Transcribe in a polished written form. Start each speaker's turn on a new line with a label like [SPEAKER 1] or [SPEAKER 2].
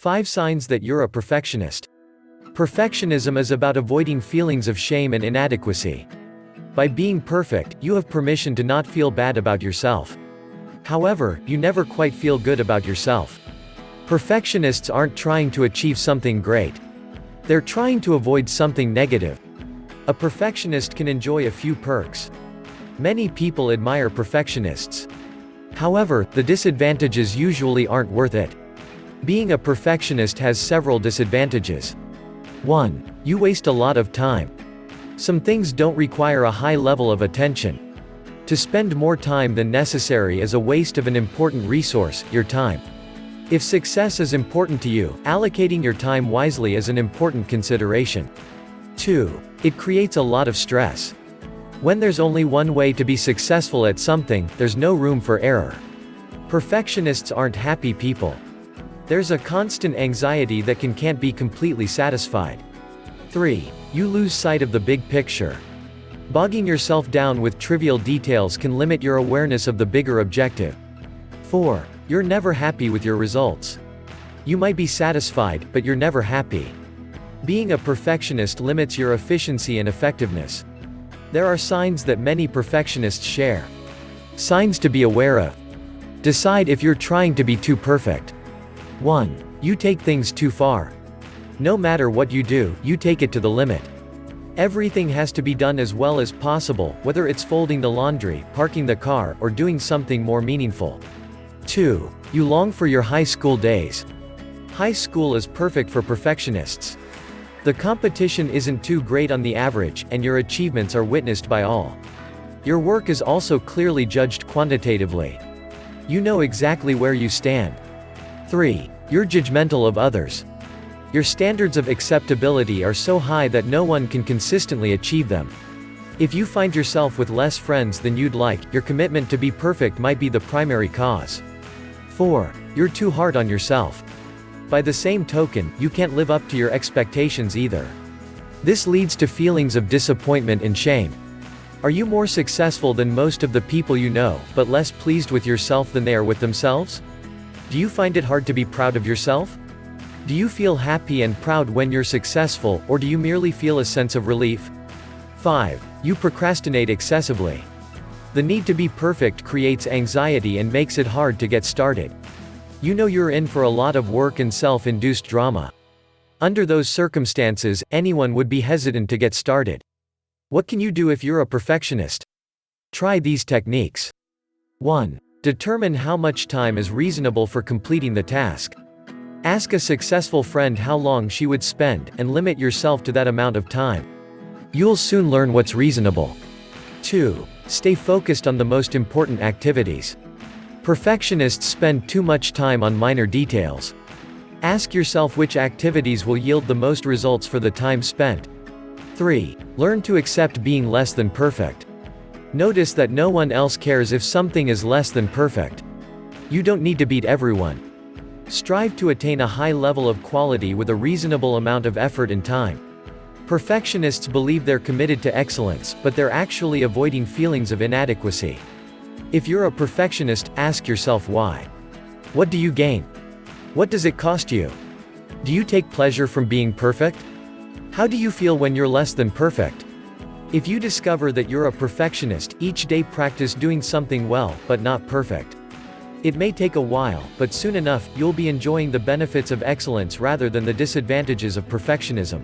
[SPEAKER 1] 5 signs that you're a perfectionist. Perfectionism is about avoiding feelings of shame and inadequacy. By being perfect, you have permission to not feel bad about yourself. However, you never quite feel good about yourself. Perfectionists aren't trying to achieve something great. They're trying to avoid something negative. A perfectionist can enjoy a few perks. Many people admire perfectionists. However, the disadvantages usually aren't worth it. Being a perfectionist has several disadvantages. 1. You waste a lot of time. Some things don't require a high level of attention. To spend more time than necessary is a waste of an important resource, your time. If success is important to you, allocating your time wisely is an important consideration. 2. It creates a lot of stress. When there's only one way to be successful at something, there's no room for error. Perfectionists aren't happy people. There's a constant anxiety that can't be completely satisfied. 3. You lose sight of the big picture. Bogging yourself down with trivial details can limit your awareness of the bigger objective. 4. You're never happy with your results. You might be satisfied, but you're never happy. Being a perfectionist limits your efficiency and effectiveness. There are signs that many perfectionists share. Signs to be aware of. Decide if you're trying to be too perfect. 1. You take things too far. No matter what you do, you take it to the limit. Everything has to be done as well as possible, whether it's folding the laundry, parking the car, or doing something more meaningful. 2. You long for your high school days. High school is perfect for perfectionists. The competition isn't too great on the average, and your achievements are witnessed by all. Your work is also clearly judged quantitatively. You know exactly where you stand. 3. You're judgmental of others. Your standards of acceptability are so high that no one can consistently achieve them. If you find yourself with less friends than you'd like, your commitment to be perfect might be the primary cause. 4. You're too hard on yourself. By the same token, you can't live up to your expectations either. This leads to feelings of disappointment and shame. Are you more successful than most of the people you know, but less pleased with yourself than they are with themselves? Do you find it hard to be proud of yourself? Do you feel happy and proud when you're successful, or do you merely feel a sense of relief? 5. You procrastinate excessively. The need to be perfect creates anxiety and makes it hard to get started. You know you're in for a lot of work and self-induced drama. Under those circumstances, anyone would be hesitant to get started. What can you do if you're a perfectionist? Try these techniques. 1. Determine how much time is reasonable for completing the task. Ask a successful friend how long she would spend, and limit yourself to that amount of time. You'll soon learn what's reasonable. 2. Stay focused on the most important activities. Perfectionists spend too much time on minor details. Ask yourself which activities will yield the most results for the time spent. 3. Learn to accept being less than perfect. Notice that no one else cares if something is less than perfect. You don't need to beat everyone. Strive to attain a high level of quality with a reasonable amount of effort and time. Perfectionists believe they're committed to excellence, but they're actually avoiding feelings of inadequacy. If you're a perfectionist, ask yourself why. What do you gain? What does it cost you? Do you take pleasure from being perfect? How do you feel when you're less than perfect? If you discover that you're a perfectionist, each day practice doing something well, but not perfect. It may take a while, but soon enough, you'll be enjoying the benefits of excellence rather than the disadvantages of perfectionism.